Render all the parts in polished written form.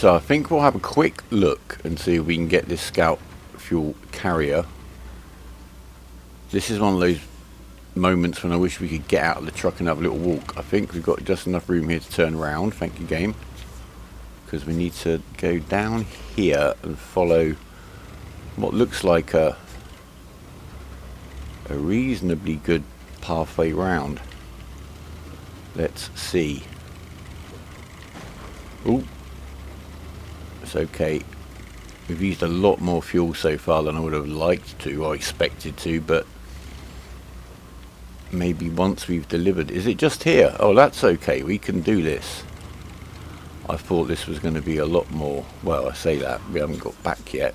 So I think we'll have a quick look and see if we can get this scout fuel carrier. This is one of those moments when I wish we could get out of the truck and have a little walk. I think we've got just enough room here to turn around, thank you game, because we need to go down here and follow what looks like a reasonably good pathway round. Let's see. Oh, it's okay. We've used a lot more fuel so far than I would have liked to or expected to, but maybe once we've delivered. Is it just here? Oh, that's okay, we can do this. I thought this was going to be a lot more. Well, I say that, we haven't got back yet.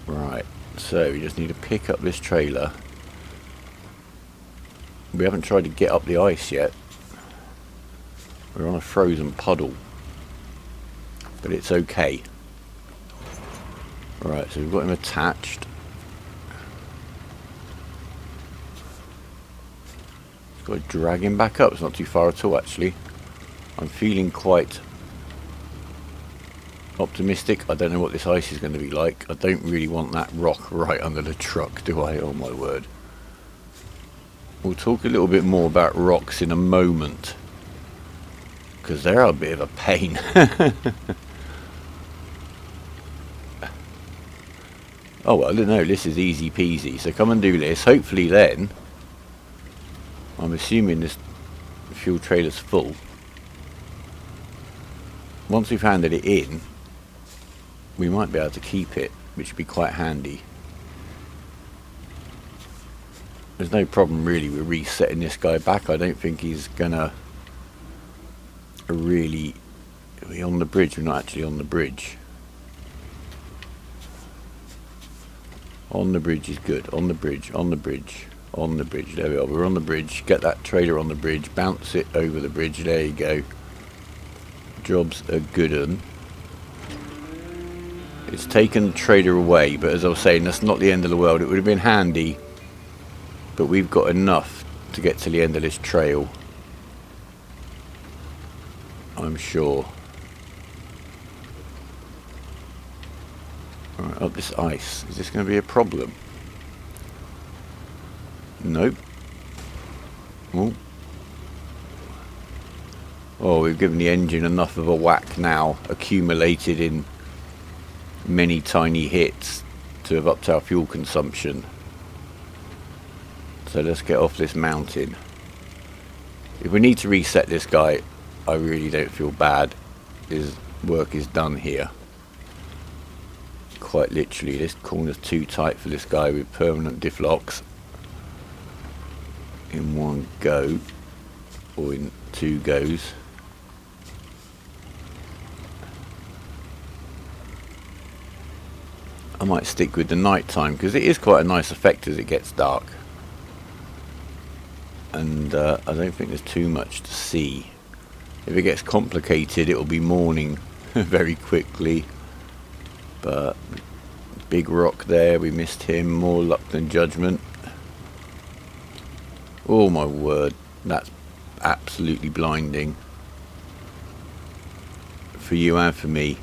Right, so we just need to pick up this trailer. We haven't tried to get up the ice yet. We're on a frozen puddle, but it's okay. Right, so we've got him attached. Got to drag him back up. It's not too far at all, actually. I'm feeling quite optimistic. I don't know what this ice is going to be like. I don't really want that rock right under the truck, do I? Oh my word. We'll talk a little bit more about rocks in a moment, because they're a bit of a pain. Oh well, no, this is easy peasy. So come and do this. Hopefully then, I'm assuming this fuel trailer's full. Once we've handed it in, we might be able to keep it, which would be quite handy. There's no problem really with resetting this guy back. I don't think he's gonna really... Are we on the bridge? We're not actually on the bridge. On the bridge is good. On the bridge, on the bridge, on the bridge. There we are. We're on the bridge. Get that trailer on the bridge. Bounce it over the bridge. There you go. Job's a good un. It's taken the trailer away, but as I was saying, that's not the end of the world. It would have been handy, but we've got enough to get to the end of this trail, I'm sure. Alright, up this ice. Is this going to be a problem? Nope. Oh. Oh, we've given the engine enough of a whack now, accumulated in many tiny hits to have upped our fuel consumption. So let's get off this mountain. If we need to reset this guy, I really don't feel bad. His work is done here. Quite literally, this corner's too tight for this guy with permanent diff locks. In one go, or in two goes. I might stick with the night time because it is quite a nice effect as it gets dark. And I don't think there's too much to see. If it gets complicated, it'll be morning very quickly. But big rock there, we missed him. More luck than judgment. Oh my word, that's absolutely blinding for you and for me.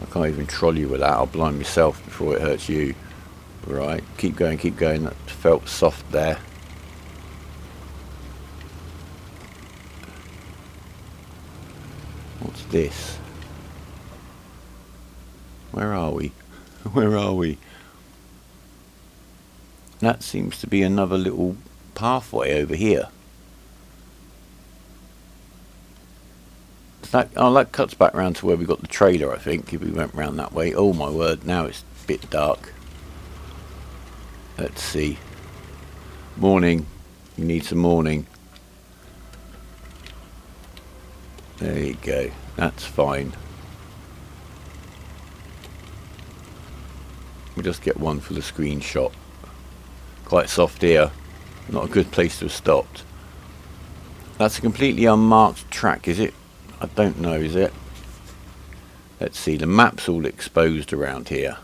I can't even troll you with that. I'll blind myself before it hurts you. Right, keep going, keep going. That felt soft there. What's this? Where are we? Where are we? That seems to be another little pathway over here. That cuts back round to where we got the trailer, I think, if we went round that way. Oh my word, now it's a bit dark. Let's see. Morning. You need some morning. There you go. That's fine. We'll just get one for the screenshot. Quite soft here. Not a good place to have stopped. That's a completely unmarked track, is it? I don't know, is it? Let's see, the map's all exposed around here.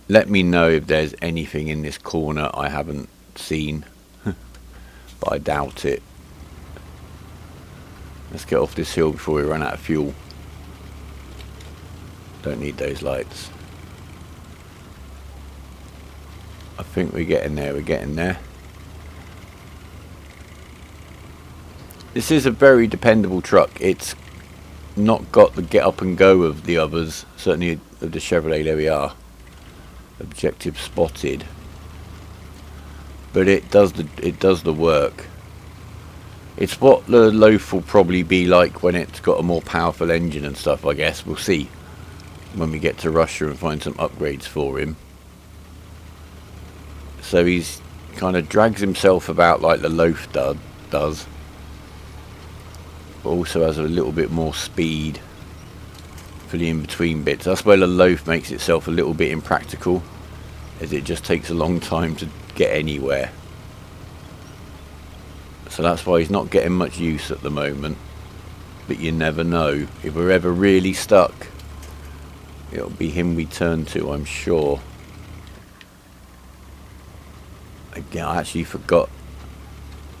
Let me know if there's anything in this corner I haven't seen. But I doubt it. Let's get off this hill before we run out of fuel. Don't need those lights. I think we're getting there, we're getting there. This is a very dependable truck. It's not got the get up and go of the others, certainly of the Chevrolet. There we are. Objective spotted. But it does the work. It's what the Loaf will probably be like when it's got a more powerful engine and stuff, I guess. We'll see when we get to Russia and find some upgrades for him. So he's kind of drags himself about like the Loaf does. But also has a little bit more speed for the in-between bits. That's where the Loaf makes itself a little bit impractical, as it just takes a long time to get anywhere. So that's why he's not getting much use at the moment. But you never know. If we're ever really stuck, it'll be him we turn to, I'm sure. Again, I actually forgot,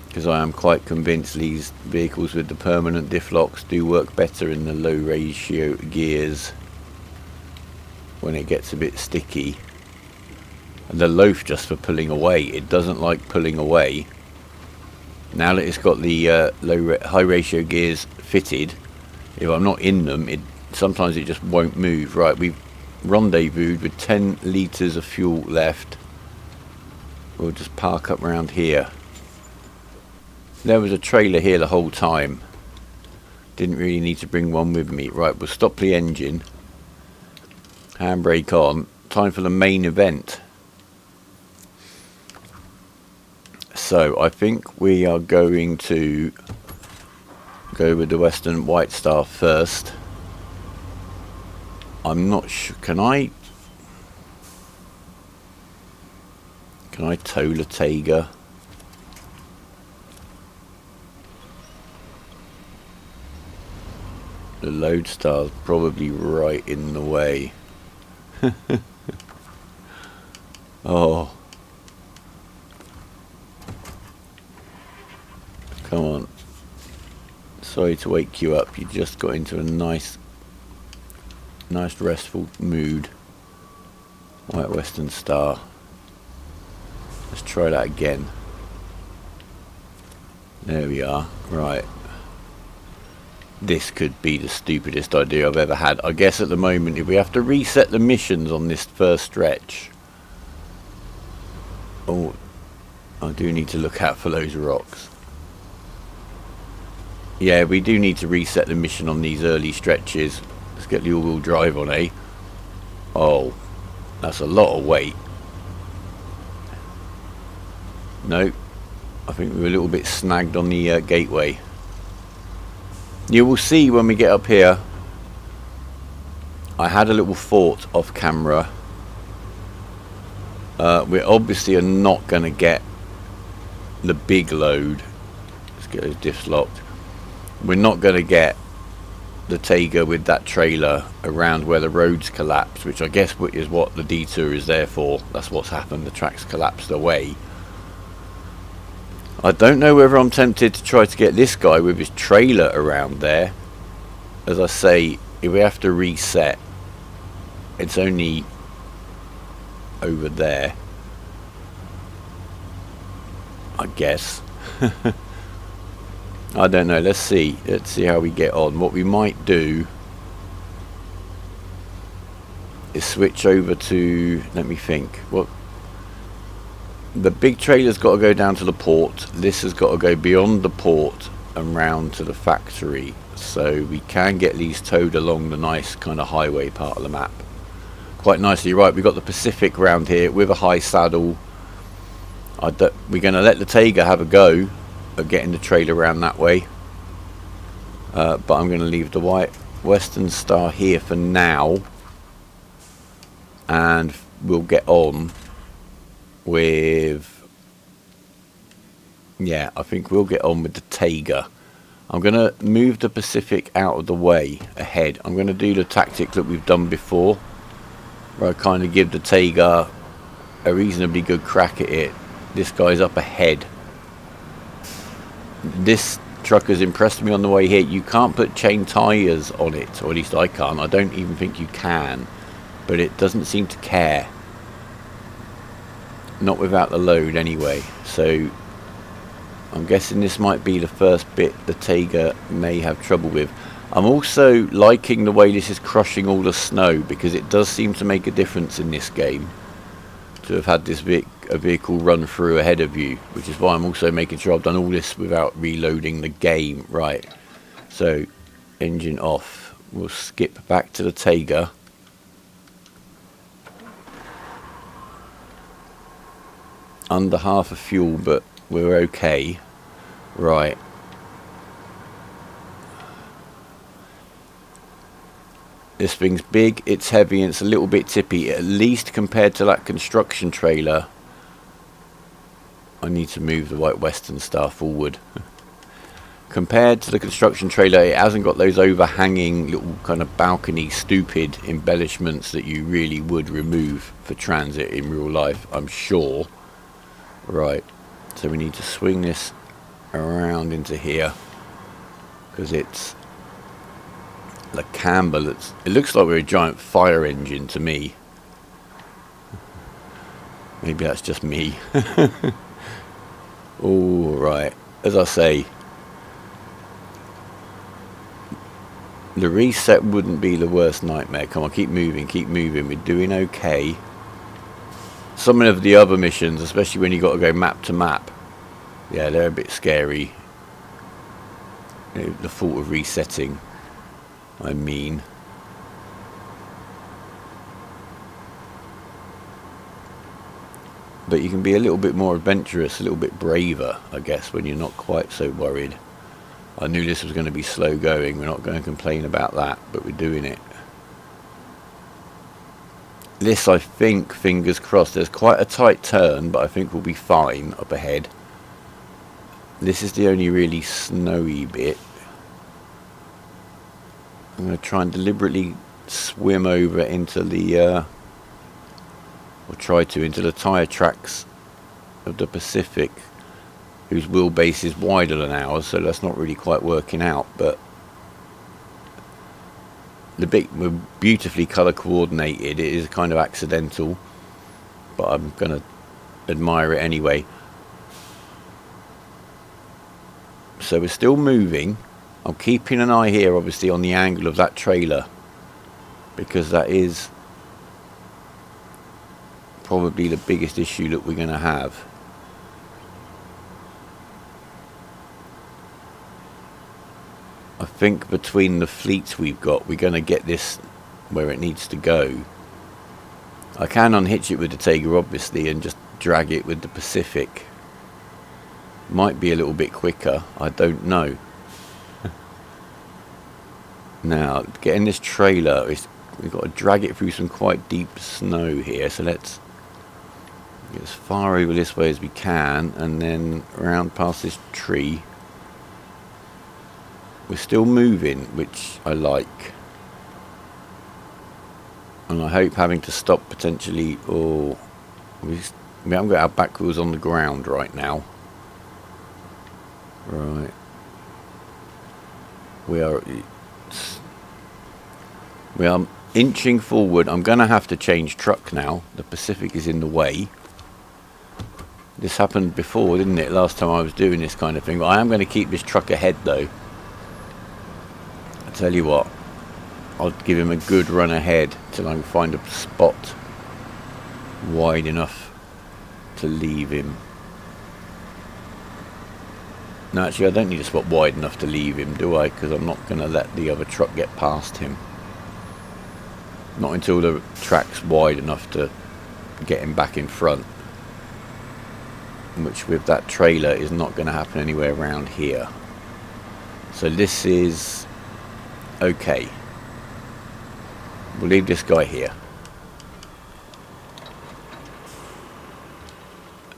because I am quite convinced these vehicles with the permanent diff locks do work better in the low ratio gears when it gets a bit sticky. And the Loaf just for pulling away, it doesn't like pulling away. Now that it's got the high ratio gears fitted, if I'm not in them, sometimes it just won't move. Right, we've rendezvoused with 10 litres of fuel left. We'll just park up around here. There was a trailer here the whole time. Didn't really need to bring one with me. Right, we'll stop the engine. Handbrake on. Time for the main event. So I think we are going to go with the Western White Star first. I'm not sure. Can I tow the Taygar? The Lodestar's probably right in the way. Oh. Come on. Sorry to wake you up. You just got into a nice restful mood. White Western Star. Let's try that again. There we are. Right. This could be the stupidest idea I've ever had. I guess at the moment, if we have to reset the missions on this first stretch. Oh, I do need to look out for those rocks. Yeah, we do need to reset the mission on these early stretches. Let's get the all-wheel drive on, eh? Oh, that's a lot of weight. No, I think we were a little bit snagged on the gateway. You will see when we get up here, I had a little thought off camera. We obviously are not going to get the big load. Let's get those diffs locked. We're not going to get the Taygar with that trailer around where the roads collapse, which I guess is what the detour is there for. That's what's happened. The track's collapsed away. I don't know whether I'm tempted to try to get this guy with his trailer around there. As I say, if we have to reset, it's only over there, I guess. I don't know. Let's see how we get on. What we might do is switch over to, let me think, what the big trailer's got to go down to the port. This has got to go beyond the port and round to the factory, so we can get these towed along the nice kind of highway part of the map quite nicely. Right, we've got the Pacific round here with a high saddle. We're going to let the Taygar have a go at getting the trailer around that way, but I'm going to leave the White Western Star here for now, and we'll get on with, yeah, I think we'll get on with the Taygar. I'm going to move the Pacific out of the way ahead. I'm going to do the tactic that we've done before, where I kind of give the Taygar a reasonably good crack at it. This guy's up ahead. This truck has impressed me on the way here. You can't put chain tyres on it, or at least I can't. I don't even think you can, but it doesn't seem to care. Not without the load anyway. So I'm guessing this might be the first bit the Taygar may have trouble with. I'm also liking the way this is crushing all the snow, because it does seem to make a difference in this game to have had this vehicle run through ahead of you, which is why I'm also making sure I've done all this without reloading the game. Right, so engine off. We'll skip back to the Taygar. Under half of fuel, but we're okay. Right. This thing's big, it's heavy, and it's a little bit tippy. At least compared to that construction trailer. I need to move the White Western Star forward. Compared to the construction trailer, it hasn't got those overhanging little kind of balcony stupid embellishments that you really would remove for transit in real life, I'm sure. Right, so we need to swing this around into here, because it's the camber. It looks like we're a giant fire engine to me. Maybe that's just me. All right, as I say, the reset wouldn't be the worst nightmare. Come on, keep moving, keep moving. We're doing okay. Some of the other missions, especially when you got to go map to map, yeah, they're a bit scary. You know, the thought of resetting, I mean. But you can be a little bit more adventurous, a little bit braver, I guess, when you're not quite so worried. I knew this was going to be slow going. We're not going to complain about that, but we're doing it. This, I think, fingers crossed, there's quite a tight turn, but I think we'll be fine up ahead. This is the only really snowy bit. I'm going to try and deliberately swim over into the, or try to, into the tyre tracks of the Pacific, whose wheelbase is wider than ours, so that's not really quite working out, but the bit we're beautifully colour coordinated. It is kind of accidental, but I'm going to admire it anyway. So we're still moving. I'm keeping an eye here, obviously, on the angle of that trailer, because that is probably the biggest issue that we're going to have. I think between the fleets we've got, we're going to get this where it needs to go. I can unhitch it with the Taygar, obviously, and just drag it with the Pacific. Might be a little bit quicker, I don't know. Now, getting this trailer, we've got to drag it through some quite deep snow here, so let's get as far over this way as we can, and then around past this tree. We're still moving, which I like. And I hope having to stop potentially, or we haven't got our back wheels on the ground right now. Right. We are inching forward. I'm going to have to change truck now. The Pacific is in the way. This happened before, didn't it? Last time I was doing this kind of thing. But I am going to keep this truck ahead, though. I tell you what, I'll give him a good run ahead till I can find a spot wide enough to leave him. No, actually, I don't need a spot wide enough to leave him, do I? Because I'm not going to let the other truck get past him. Not until the track's wide enough to get him back in front. Which, with that trailer, is not going to happen anywhere around here. So this is okay. We'll leave this guy here.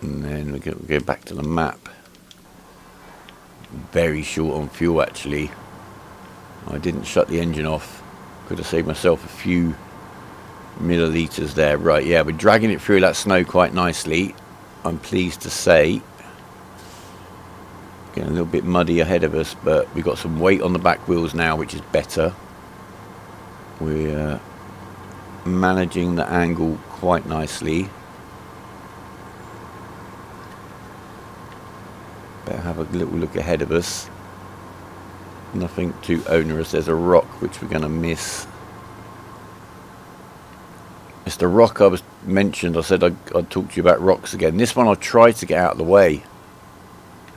And then we go back to the map. Very short on fuel, actually. I didn't shut the engine off. Could have saved myself a few millilitres there. Right, yeah, we're dragging it through that snow quite nicely, I'm pleased to say. Getting a little bit muddy ahead of us, but we've got some weight on the back wheels now, which is better. We're managing the angle quite nicely. Better have a little look ahead of us. Nothing too onerous. There's a rock which we're going to miss. It's the rock I was mentioned. I said I'd talk to you about rocks again. This one I tried to get out of the way.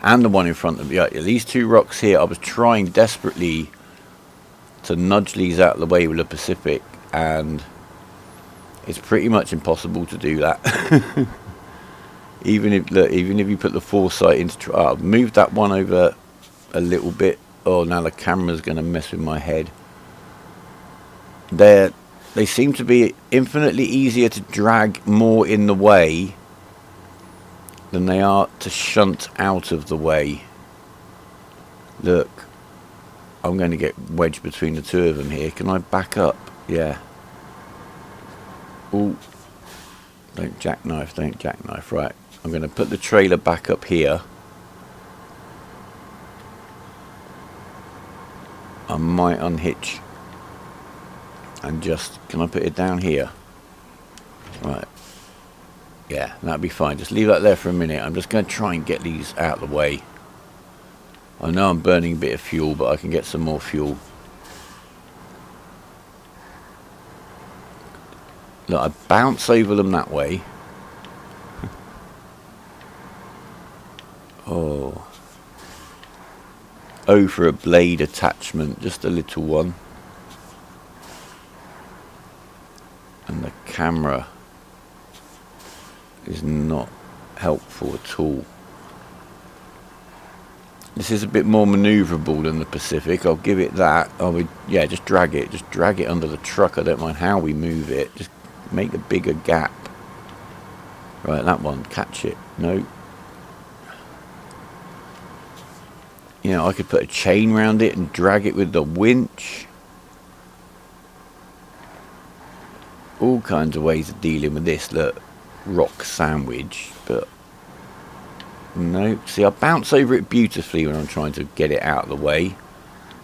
And the one in front of me. Yeah, these two rocks here, I was trying desperately to nudge these out of the way with the Pacific. And it's pretty much impossible to do that. Even if you put the foresight into... I've moved that one over a little bit. Oh, now the camera's going to mess with my head. They seem to be infinitely easier to drag more in the way than they are to shunt out of the way. Look, I'm going to get wedged between the two of them here. Can I back up? Yeah. Oh, don't jackknife. Right, I'm going to put the trailer back up here. I might unhitch and just, can I put it down here? Right. Yeah, that'd be fine. Just leave that there for a minute. I'm just going to try and get these out of the way. I know I'm burning a bit of fuel, but I can get some more fuel. Look, I bounce over them that way. Oh. Oh, for a blade attachment. Just a little one. And the camera is not helpful at all. This is a bit more manoeuvrable than the Pacific, I'll give it that. Yeah, just drag it under the truck. I don't mind how we move it, just make a bigger gap. Right, that one, catch it. No. You know, I could put a chain round it and drag it with the winch. All kinds of ways of dealing with this, look, rock sandwich, but no. See, I bounce over it beautifully when I'm trying to get it out of the way,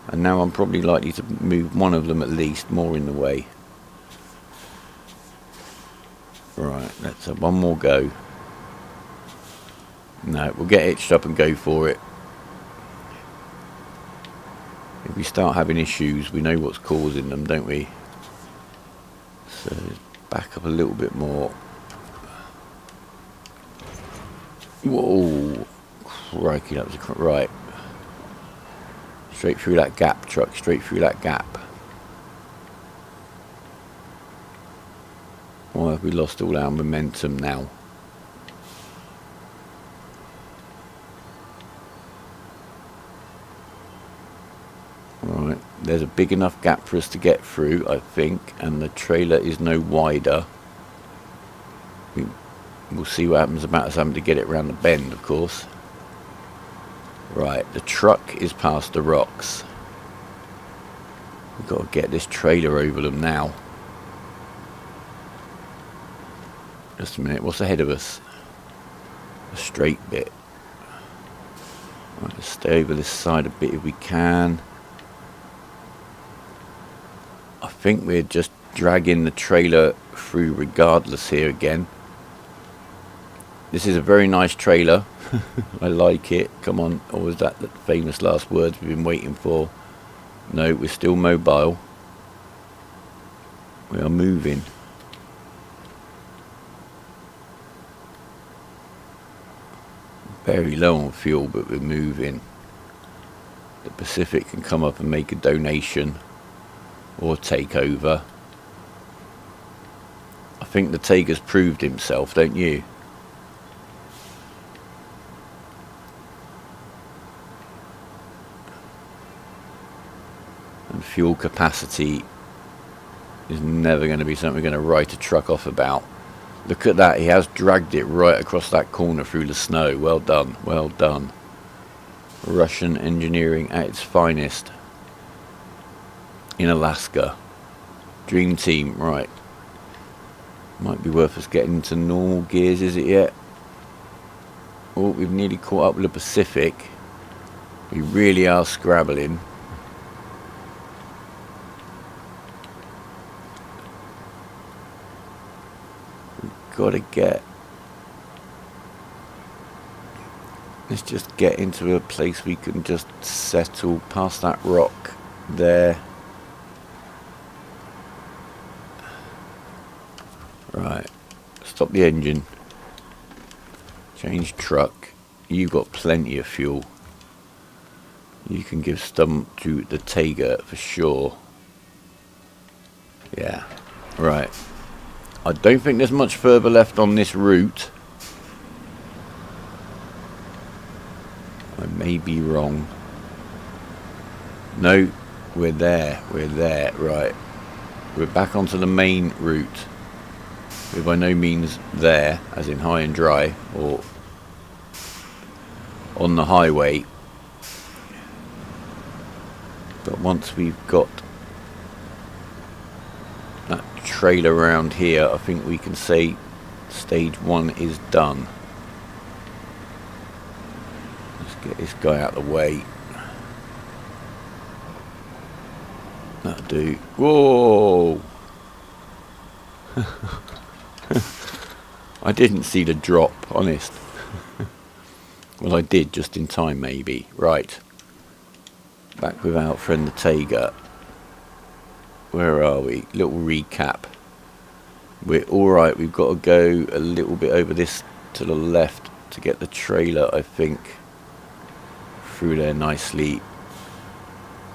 and now I'm probably likely to move one of them at least more in the way. Right, let's have one more go. No, we'll get hitched up and go for it. If we start having issues, we know what's causing them, don't we? So back up a little bit more. Whoa, crikey, that was right. Straight through that gap, truck, straight through that gap. Why have we lost all our momentum now? Right, there's a big enough gap for us to get through, I think, and the trailer is no wider. We'll see what happens about us having to get it around the bend, of course. Right, the truck is past the rocks. We've got to get this trailer over them now. Just a minute, what's ahead of us? A straight bit. Right, let's stay over this side a bit if we can. I think we're just dragging the trailer through regardless here again. This is a very nice trailer. I like it. Come on, or was that the famous last words we've been waiting for? No, we're still mobile. We are moving. Very low on fuel, but we're moving. The Pacific can come up and make a donation or take over. I think the Taygar's proved himself, don't you? And fuel capacity is never going to be something we're going to write a truck off about. Look at that, he has dragged it right across that corner through the snow. Well done, well done. Russian engineering at its finest. In Alaska. Dream team, right. Might be worth us getting into normal gears, is it yet? Oh, we've nearly caught up with the Pacific. We really are scrabbling. We've got to get... Let's just get into a place we can just settle past that rock there. Right. Stop the engine. Change truck. You've got plenty of fuel. You can give some to the Taygar for sure. Yeah. Right. I don't think there's much further left on this route. I may be wrong. No, we're there. We're there. Right. We're back onto the main route. We're by no means there, as in high and dry, or on the highway. But once we've got that trailer around here, I think we can say stage 1 is done. Let's get this guy out of the way. That'll do. Whoa! I didn't see the drop, honest. Well, I did just in time, maybe. Right. Back with our friend the Taygar. Where are we? Little recap. We're alright. We've got to go a little bit over this to the left to get the trailer, I think, through there nicely.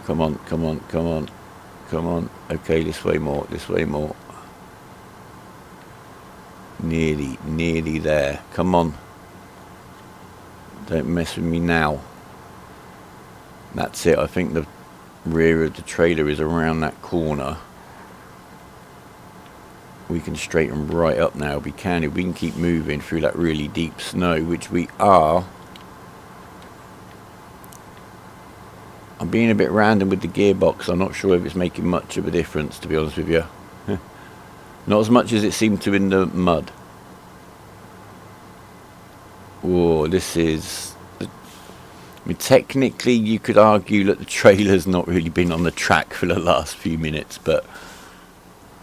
Come on, come on, come on, come on. Okay, this way more, this way more. Nearly there. Come on. Don't mess with me now. That's it. I think the rear of the trailer is around that corner. We can straighten right up now. We can. If we can keep moving through that really deep snow, which we are. I'm being a bit random with the gearbox. I'm not sure if it's making much of a difference, to be honest with you. Not as much as it seemed to in the mud. Whoa, this is... I mean, technically you could argue that the trailer's not really been on the track for the last few minutes, but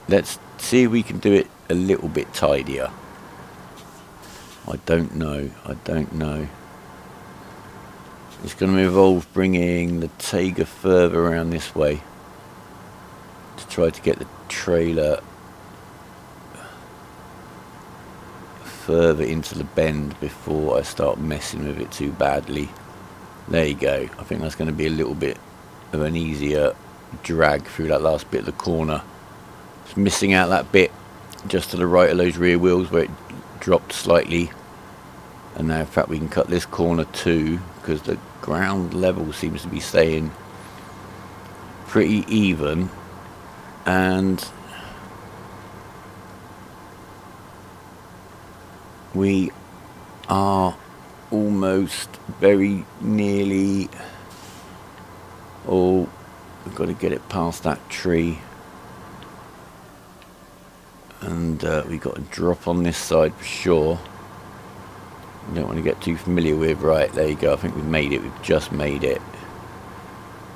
let's see if we can do it a little bit tidier. I don't know. It's going to involve bringing the Taygar further around this way to try to get the trailer further into the bend before I start messing with it too badly. There you go. I think that's going to be a little bit of an easier drag through that last bit of the corner. It's missing out that bit just to the right of those rear wheels where it dropped slightly. And now in fact we can cut this corner too, because the ground level seems to be staying pretty even. And we are almost very nearly... Oh, we've got to get it past that tree. And we've got to drop on this side for sure. Don't want to get too familiar with. Right, there you go. I think we've made it. We've just made it.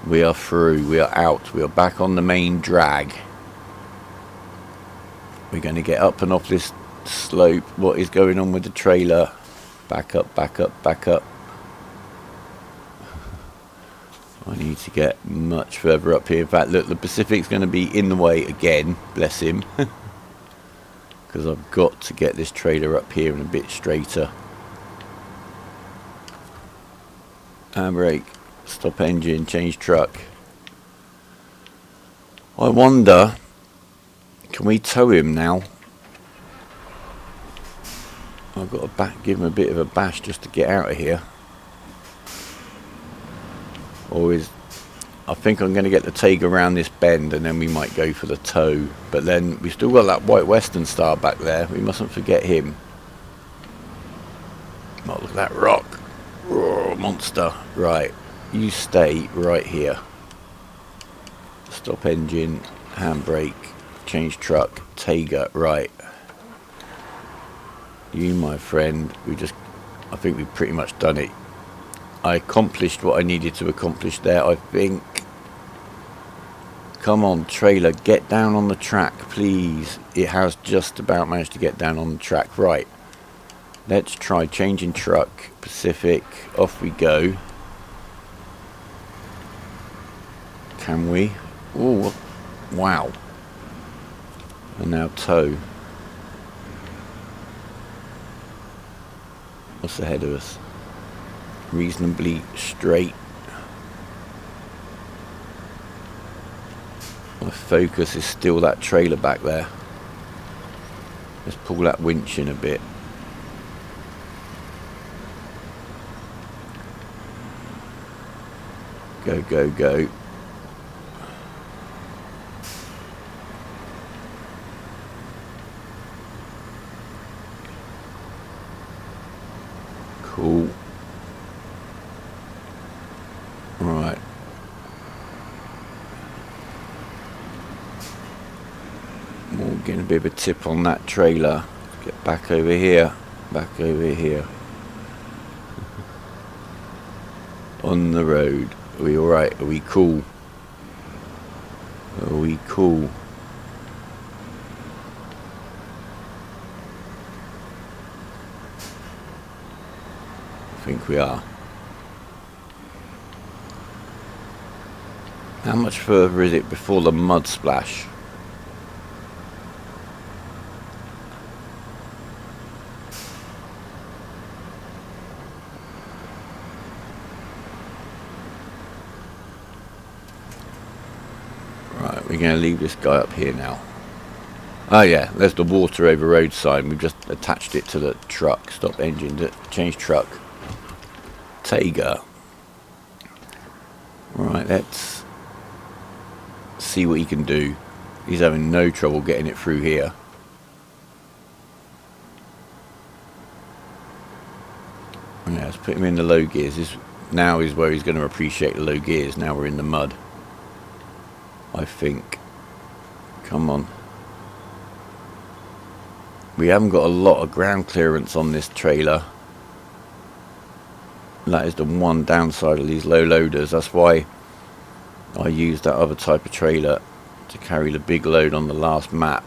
We are through. We are out. We are back on the main drag. We're going to get up and off this slope. What is going on with the trailer? Back up, back up, back up. I need to get much further up here. In fact, look, the Pacific's going to be in the way again. Bless him. Because I've got to get this trailer up here and a bit straighter. Handbrake, stop engine, change truck. I wonder, can we tow him now? I've got to give him a bit of a bash just to get out of here. Or I think I'm going to get the Taygar around this bend and then we might go for the tow. But then we've still got that White Western Star back there. We mustn't forget him. Oh, look at that rock. Oh, monster. Right, you stay right here. Stop engine, handbrake, change truck, Taygar. Right. You, my friend, I think we've pretty much done it. I accomplished what I needed to accomplish there, I think. Come on, trailer, get down on the track, please. It has just about managed to get down on the track. Right. Let's try changing truck. Pacific. Off we go. Can we? Oh, wow. And now tow. What's ahead of us? Reasonably straight. My focus is still that trailer back there. Let's pull that winch in a bit. Go, go, go. Cool. Right. We're getting a bit of a tip on that trailer. Let's get back over here. Back over here. On the road. Are we alright? Are we cool? Are we cool? I think we are. How much further is it before the mud splash? Right, we're going to leave this guy up here now. Oh yeah, there's the water over road sign. We've just attached it to the truck. Stop engine, change truck. Taygar. Right, let's see what he can do. He's having no trouble getting it through here. Yeah, let's put him in the low gears. This now is where he's going to appreciate the low gears. Now we're in the mud, I think. Come on. We haven't got a lot of ground clearance on this trailer. That is the one downside of these low loaders. That's why I use that other type of trailer to carry the big load on the last map.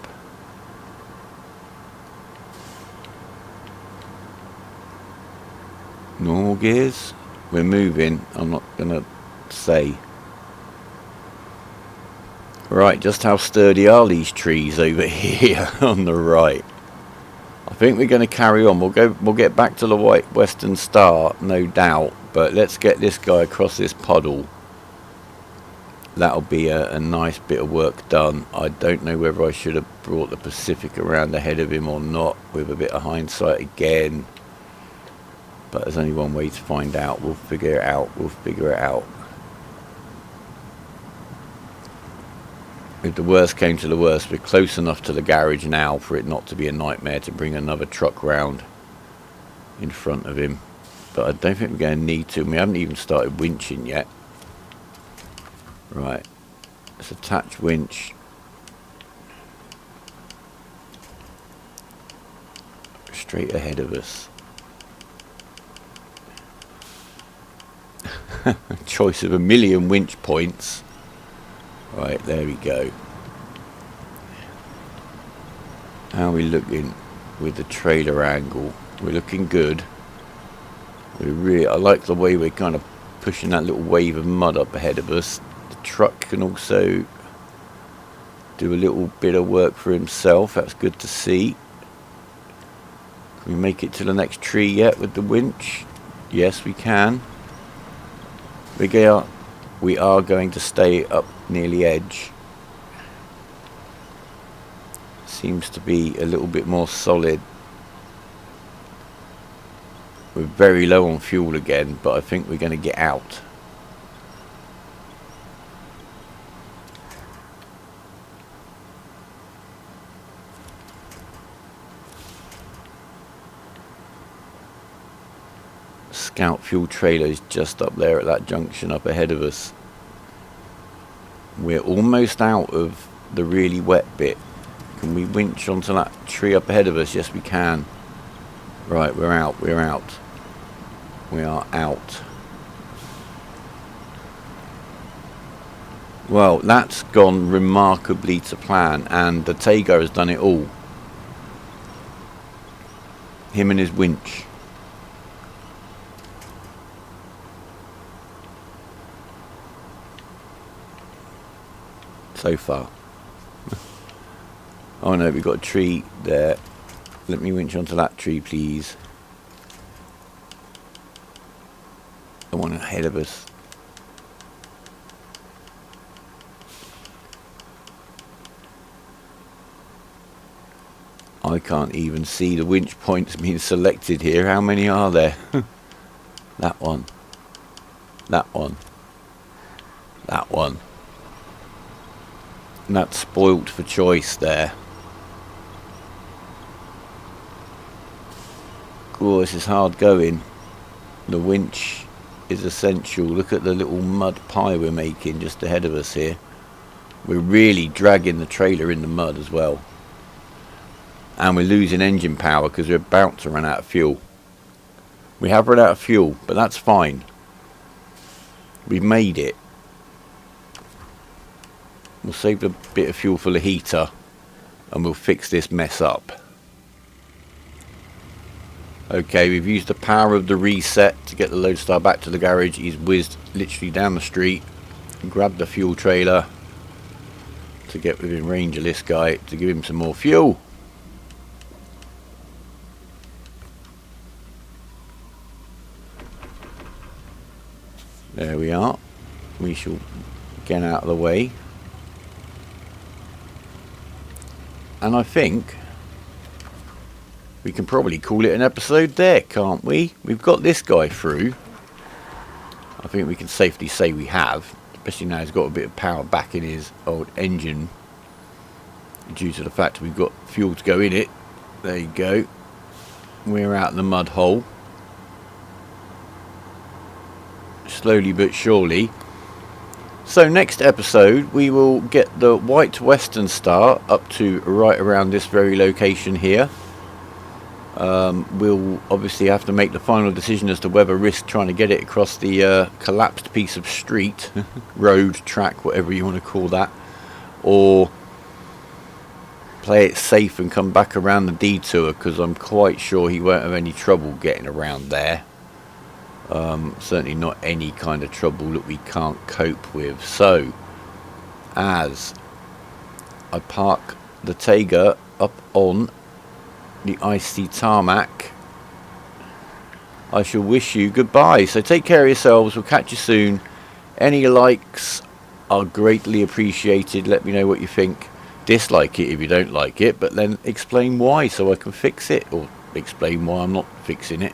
Normal gears. We're moving. I'm not gonna say. Right, just how sturdy are these trees over here on the right? I think we're going to carry on. We'll get back to the White Western Star, no doubt. But let's get this guy across this puddle. That'll be a nice bit of work done. I don't know whether I should have brought the Pacific around ahead of him or not, with a bit of hindsight again. But there's only one way to find out. We'll figure it out. We'll figure it out. If the worst came to the worst, we're close enough to the garage now for it not to be a nightmare to bring another truck round in front of him. But I don't think we're going to need to. We haven't even started winching yet. Right. Let's attach winch. Straight ahead of us. Choice of 1,000,000 winch points. Right, there we go. How are we looking with the trailer angle? We're looking good. I like the way we're kind of pushing that little wave of mud up ahead of us. The truck can also do a little bit of work for himself. That's good to see. Can we make it to the next tree yet with the winch? Yes, we can. We are going to stay up near the edge. Seems to be a little bit more solid. We're very low on fuel again, but I think we're going to get out. Scout fuel trailer is just up there at that junction up ahead of us. We're almost out of the really wet bit. Can we winch onto that tree up ahead of us? Yes, we can. Right, we're out. We're out. We are out. Well, that's gone remarkably to plan, and the Taygar has done it all. Him and his winch. So far. Oh no, we've got a tree there. Let me winch onto that tree, please. The one ahead of us. I can't even see the winch points being selected here. How many are there? That one. That one. That one. And that's spoilt for choice there. Oh, this is hard going. The winch is essential. Look at the little mud pie we're making just ahead of us here. We're really dragging the trailer in the mud as well. And we're losing engine power because we're about to run out of fuel. We have run out of fuel, but that's fine. We've made it. We'll save a bit of fuel for the heater and we'll fix this mess up. Okay, we've used the power of the reset to get the Lodestar back to the garage. He's whizzed literally down the street and grabbed the fuel trailer to get within range of this guy to give him some more fuel. There we are. We shall get out of the way. And I think we can probably call it an episode there, can't we? We've got this guy through. I think we can safely say we have. Especially now he's got a bit of power back in his old engine. Due to the fact we've got fuel to go in it. There you go. We're out in the mud hole. Slowly but surely. So next episode we will get the White Western Star up to right around this very location here. We'll obviously have to make the final decision as to whether risk trying to get it across the collapsed piece of street, road, track, whatever you want to call that, or play it safe and come back around the detour, because I'm quite sure he won't have any trouble getting around there. Certainly not any kind of trouble that we can't cope with. So as I park the Taygar up on the icy tarmac, I shall wish you goodbye. So take care of yourselves. We'll catch you soon. Any likes are greatly appreciated. Let me know what you think. Dislike it if you don't like it, but then explain why so I can fix it, or explain why I'm not fixing it.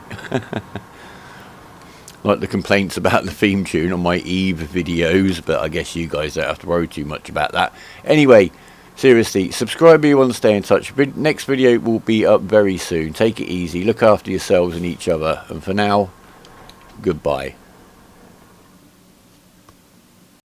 Like the complaints about the theme tune on my Eve videos, but I guess you guys don't have to worry too much about that. Anyway, seriously, subscribe if you want to stay in touch. Next video will be up very soon. Take it easy, look after yourselves and each other, and for now, goodbye.